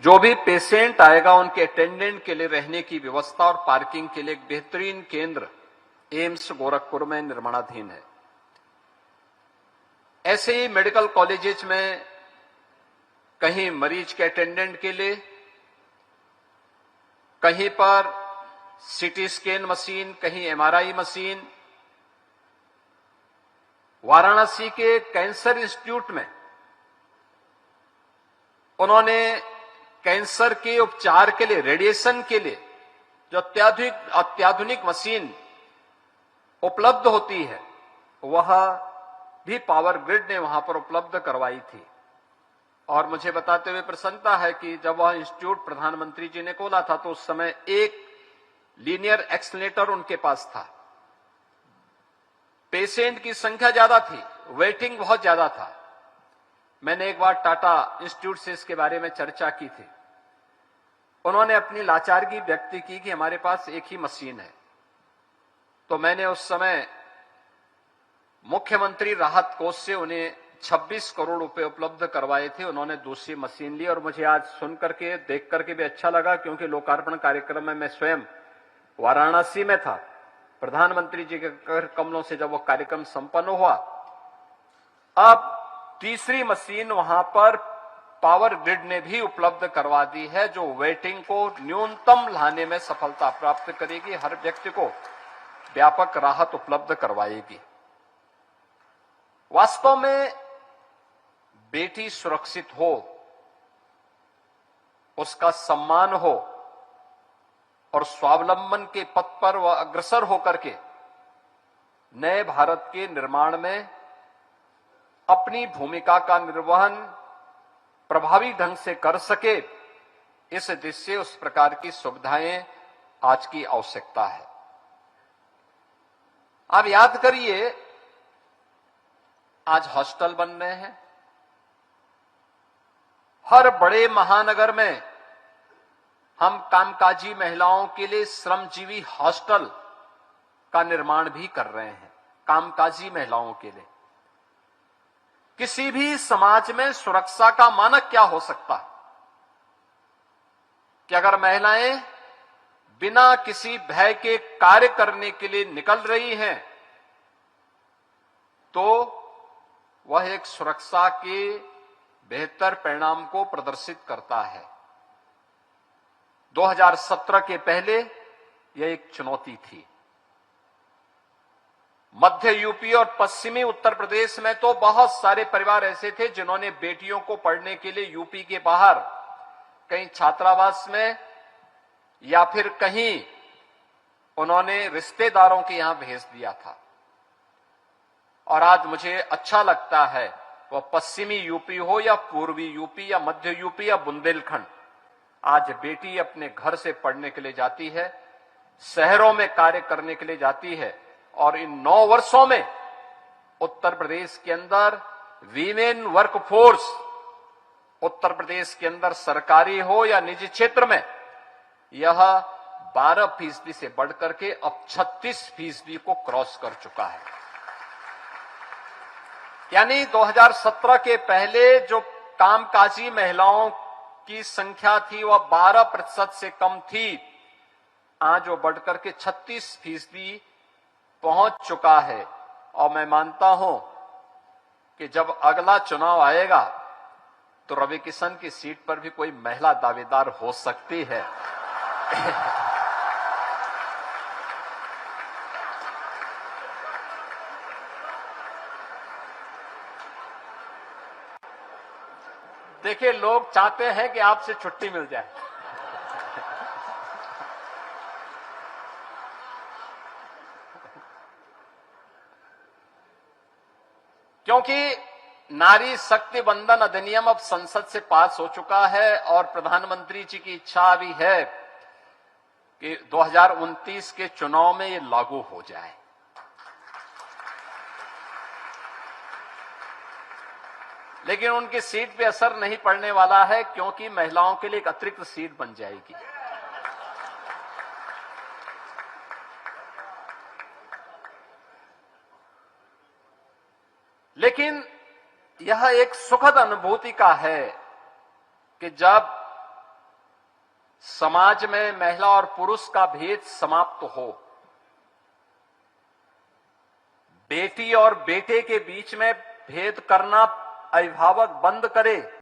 जो भी पेशेंट आएगा उनके अटेंडेंट के लिए रहने की व्यवस्था और पार्किंग के लिए एक बेहतरीन केंद्र एम्स गोरखपुर में निर्माणाधीन है। ऐसे ही मेडिकल कॉलेजेस में कहीं मरीज के अटेंडेंट के लिए, कहीं पर सीटी स्कैन मशीन, कहीं एमआरआई मशीन। वाराणसी के कैंसर इंस्टीट्यूट में उन्होंने कैंसर के उपचार के लिए, रेडिएशन के लिए जो अत्याधुनिक मशीन उपलब्ध होती है, वह भी पावर ग्रिड ने वहां पर उपलब्ध करवाई थी। और मुझे बताते हुए प्रसन्नता है कि जब वह इंस्टीट्यूट प्रधानमंत्री जी ने खोला था तो उस समय एक लीनियर एक्सेलरेटर उनके पास था। पेशेंट की संख्या ज्यादा थी, वेटिंग बहुत ज्यादा था। मैंने एक बार टाटा इंस्टीट्यूट से इसके बारे में चर्चा की थी। उन्होंने अपनी लाचारगी व्यक्त की कि हमारे पास एक ही मशीन है। तो मैंने उस समय मुख्यमंत्री राहत कोष से उन्हें 26 करोड़ रुपए उपलब्ध करवाए थे। उन्होंने दूसरी मशीन ली और मुझे आज सुन करके, देख करके भी अच्छा लगा, क्योंकि लोकार्पण कार्यक्रम में मैं स्वयं वाराणसी में था। प्रधानमंत्री जी के कर कमलों से जब वो कार्यक्रम संपन्न हुआ, अब तीसरी मशीन वहां पर पावर ग्रिड ने भी उपलब्ध करवा दी है, जो वेटिंग को न्यूनतम लाने में सफलता प्राप्त करेगी, हर व्यक्ति को व्यापक राहत उपलब्ध करवाएगी। वास्तव में बेटी सुरक्षित हो, उसका सम्मान हो और स्वावलंबन के पथ पर वह अग्रसर होकर के नए भारत के निर्माण में अपनी भूमिका का निर्वहन प्रभावी ढंग से कर सके, इस दिशा से उस प्रकार की सुविधाएं आज की आवश्यकता है। आप याद करिए, आज हॉस्टल बन रहे हैं। हर बड़े महानगर में हम कामकाजी महिलाओं के लिए श्रमजीवी हॉस्टल का निर्माण भी कर रहे हैं। कामकाजी महिलाओं के लिए किसी भी समाज में सुरक्षा का मानक क्या हो सकता है कि अगर महिलाएं बिना किसी भय के कार्य करने के लिए निकल रही हैं तो वह एक सुरक्षा के बेहतर परिणाम को प्रदर्शित करता है। 2017 के पहले यह एक चुनौती थी। मध्य यूपी और पश्चिमी उत्तर प्रदेश में तो बहुत सारे परिवार ऐसे थे जिन्होंने बेटियों को पढ़ने के लिए यूपी के बाहर कहीं छात्रावास में या फिर कहीं उन्होंने रिश्तेदारों के यहां भेज दिया था। और आज मुझे अच्छा लगता है, वह पश्चिमी यूपी हो या पूर्वी यूपी या मध्य यूपी या बुंदेलखंड, आज बेटी अपने घर से पढ़ने के लिए जाती है, शहरों में कार्य करने के लिए जाती है। और इन 9 वर्षों में उत्तर प्रदेश के अंदर वीमेन वर्कफोर्स, उत्तर प्रदेश के अंदर सरकारी हो या निजी क्षेत्र में, यह 12% से बढ़कर के अब 36% को क्रॉस कर चुका है। यानी 2017 के पहले जो कामकाजी महिलाओं की संख्या थी वह 12% से कम थी, आज वो बढ़कर के 36% पहुंच चुका है। और मैं मानता हूं कि जब अगला चुनाव आएगा तो रवि किशन की सीट पर भी कोई महिला दावेदार हो सकती है। देखिए, लोग चाहते हैं कि आपसे छुट्टी मिल जाए। क्योंकि नारी शक्ति वंदन अधिनियम अब संसद से पास हो चुका है और प्रधानमंत्री जी की इच्छा भी है कि 2029 के चुनाव में ये लागू हो जाए। लेकिन उनकी सीट पे असर नहीं पड़ने वाला है, क्योंकि महिलाओं के लिए एक अतिरिक्त सीट बन जाएगी। लेकिन यह एक सुखद अनुभूति का है कि जब समाज में महिला और पुरुष का भेद समाप्त हो, बेटी और बेटे के बीच में भेद करना अभिभावक बंद करे।